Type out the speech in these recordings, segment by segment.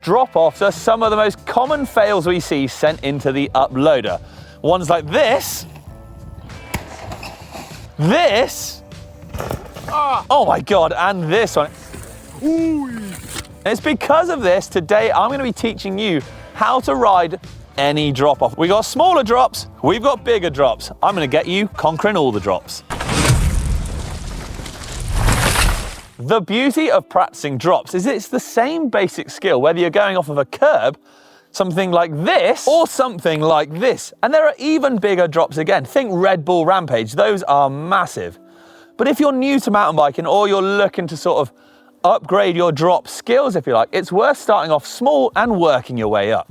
Drop-offs are some of the most common fails we see sent into the uploader. Ones like this, oh my God, and this one. And it's because of this, today I'm going to be teaching you how to ride any drop-off. We got smaller drops, we've got bigger drops. I'm going to get you conquering all the drops. The beauty of practicing drops is it's the same basic skill, whether you're going off of a curb, something like this, or something like this. And there are even bigger drops again. Think Red Bull Rampage, those are massive. But if you're new to mountain biking or you're looking to sort of upgrade your drop skills, if you like, it's worth starting off small and working your way up.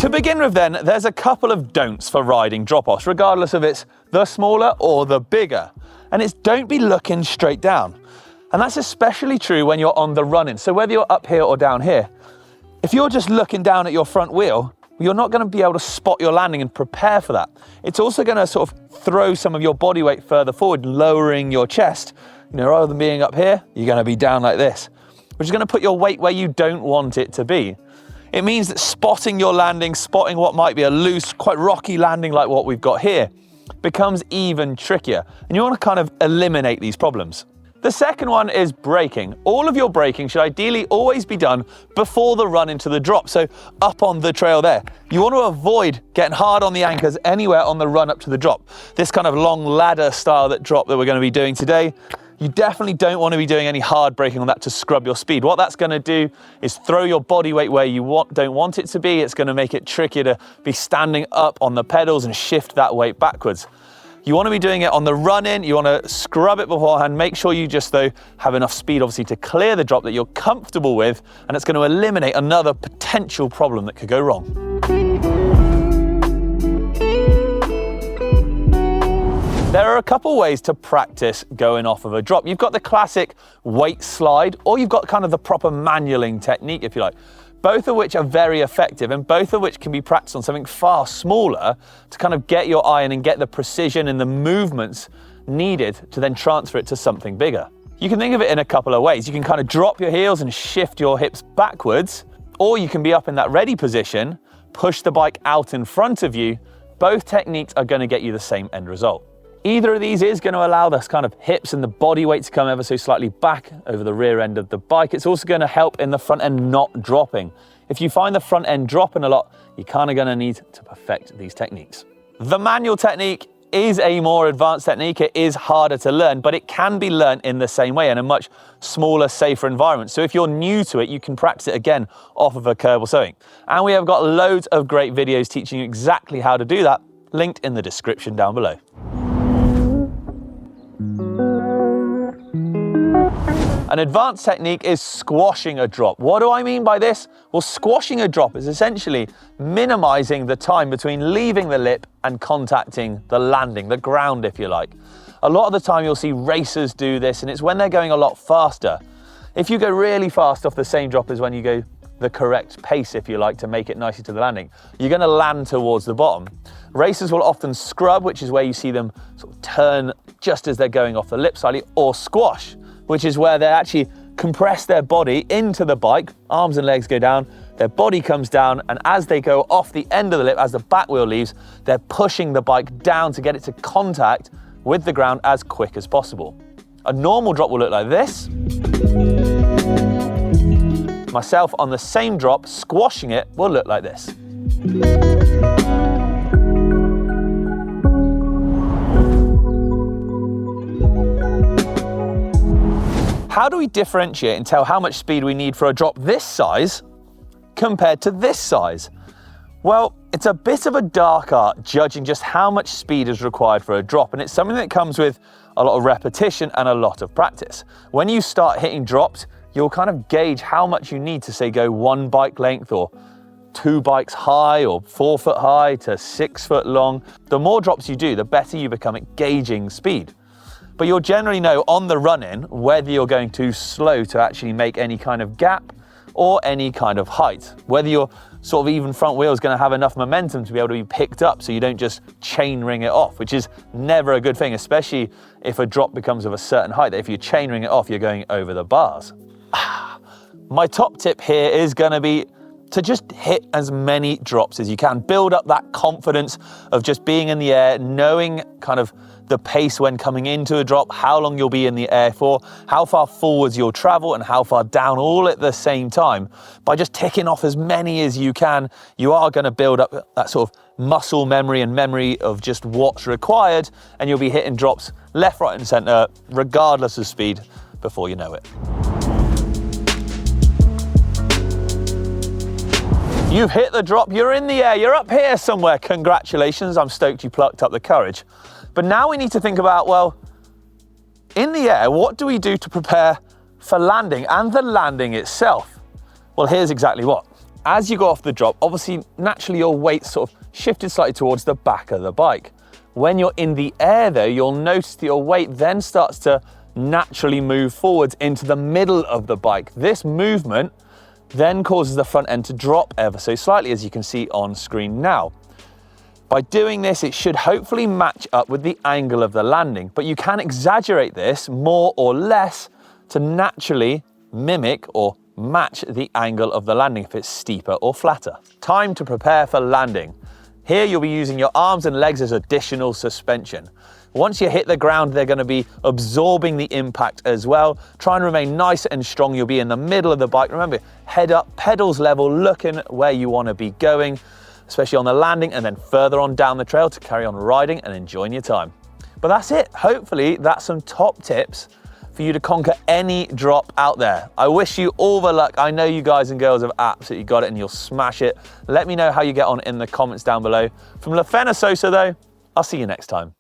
To begin with then, there's a couple of don'ts for riding drop-offs, regardless of it's the smaller or the bigger. And it's don't be looking straight down. And that's especially true when you're on the run-in. So whether you're up here or down here, if you're just looking down at your front wheel, you're not going to be able to spot your landing and prepare for that. It's also going to sort of throw some of your body weight further forward, lowering your chest. You know, rather than being up here, you're going to be down like this, which is going to put your weight where you don't want it to be. It means that spotting your landing, spotting what might be a loose, quite rocky landing like what we've got here, becomes even trickier. And you want to kind of eliminate these problems. The second one is braking. All of your braking should ideally always be done before the run into the drop, so up on the trail there. You want to avoid getting hard on the anchors anywhere on the run up to the drop. This kind of long ladder style drop that we're going to be doing today, you definitely don't want to be doing any hard braking on that to scrub your speed. What that's going to do is throw your body weight where you don't want it to be. It's going to make it trickier to be standing up on the pedals and shift that weight backwards. You want to be doing it on the run-in, you want to scrub it beforehand, make sure you just though have enough speed obviously to clear the drop that you're comfortable with, and it's going to eliminate another potential problem that could go wrong. There are a couple ways to practice going off of a drop. You've got the classic weight slide, or you've got kind of the proper manualing technique, if you like. Both of which are very effective, and both of which can be practiced on something far smaller to kind of get your eye in and get the precision and the movements needed to then transfer it to something bigger. You can think of it in a couple of ways. You can kind of drop your heels and shift your hips backwards, or you can be up in that ready position, push the bike out in front of you. Both techniques are going to get you the same end result. Either of these is going to allow the kind of hips and the body weight to come ever so slightly back over the rear end of the bike. It's also going to help in the front end not dropping. If you find the front end dropping a lot, you're kind of going to need to perfect these techniques. The manual technique is a more advanced technique. It is harder to learn, but it can be learned in the same way in a much smaller, safer environment. So if you're new to it, you can practice it again off of a curb or something. And we have got loads of great videos teaching you exactly how to do that, linked in the description down below. An advanced technique is squashing a drop. What do I mean by this? Well, squashing a drop is essentially minimizing the time between leaving the lip and contacting the landing, the ground, if you like. A lot of the time you'll see racers do this, and it's when they're going a lot faster. If you go really fast off the same drop as when you go the correct pace, if you like, to make it nicely to the landing, you're going to land towards the bottom. Racers will often scrub, which is where you see them sort of turn just as they're going off the lip slightly, or squash, which is where they actually compress their body into the bike, arms and legs go down, their body comes down, and as they go off the end of the lip, as the back wheel leaves, they're pushing the bike down to get it to contact with the ground as quick as possible. A normal drop will look like this. Myself on the same drop, squashing it, will look like this. How do we differentiate and tell how much speed we need for a drop this size compared to this size? Well, it's a bit of a dark art judging just how much speed is required for a drop, and it's something that comes with a lot of repetition and a lot of practice. When you start hitting drops, you'll kind of gauge how much you need to, say, go 1 bike length or 2 bikes high or 4 foot high to 6 foot long. The more drops you do, the better you become at gauging speed. But you'll generally know on the run-in whether you're going too slow to actually make any kind of gap or any kind of height. Whether you're sort of even front wheel is going to have enough momentum to be able to be picked up so you don't just chain ring it off, which is never a good thing, especially if a drop becomes of a certain height. If you chain ring it off, you're going over the bars. My top tip here is going to be to just hit as many drops as you can. Build up that confidence of just being in the air, knowing kind of the pace when coming into a drop, how long you'll be in the air for, how far forwards you'll travel and how far down all at the same time. By just ticking off as many as you can, you are going to build up that sort of muscle memory and memory of just what's required, and you'll be hitting drops left, right and center, regardless of speed, before you know it. You've hit the drop, you're in the air, you're up here somewhere. Congratulations, I'm stoked you plucked up the courage. But now we need to think about, well, in the air, what do we do to prepare for landing and the landing itself? Well, here's exactly what. As you go off the drop, obviously, naturally your weight's sort of shifted slightly towards the back of the bike. When you're in the air though, you'll notice that your weight then starts to naturally move forwards into the middle of the bike. This movement then causes the front end to drop ever so slightly, as you can see on screen now. By doing this, it should hopefully match up with the angle of the landing, but you can exaggerate this more or less to naturally mimic or match the angle of the landing if it's steeper or flatter. Time to prepare for landing. Here you'll be using your arms and legs as additional suspension. Once you hit the ground, they're going to be absorbing the impact as well. Try and remain nice and strong. You'll be in the middle of the bike. Remember, head up, pedals level, looking where you want to be going, especially on the landing and then further on down the trail to carry on riding and enjoying your time. But that's it. Hopefully that's some top tips for you to conquer any drop out there. I wish you all the luck. I know you guys and girls have absolutely got it and you'll smash it. Let me know how you get on in the comments down below. From La Fena Sosa though, I'll see you next time.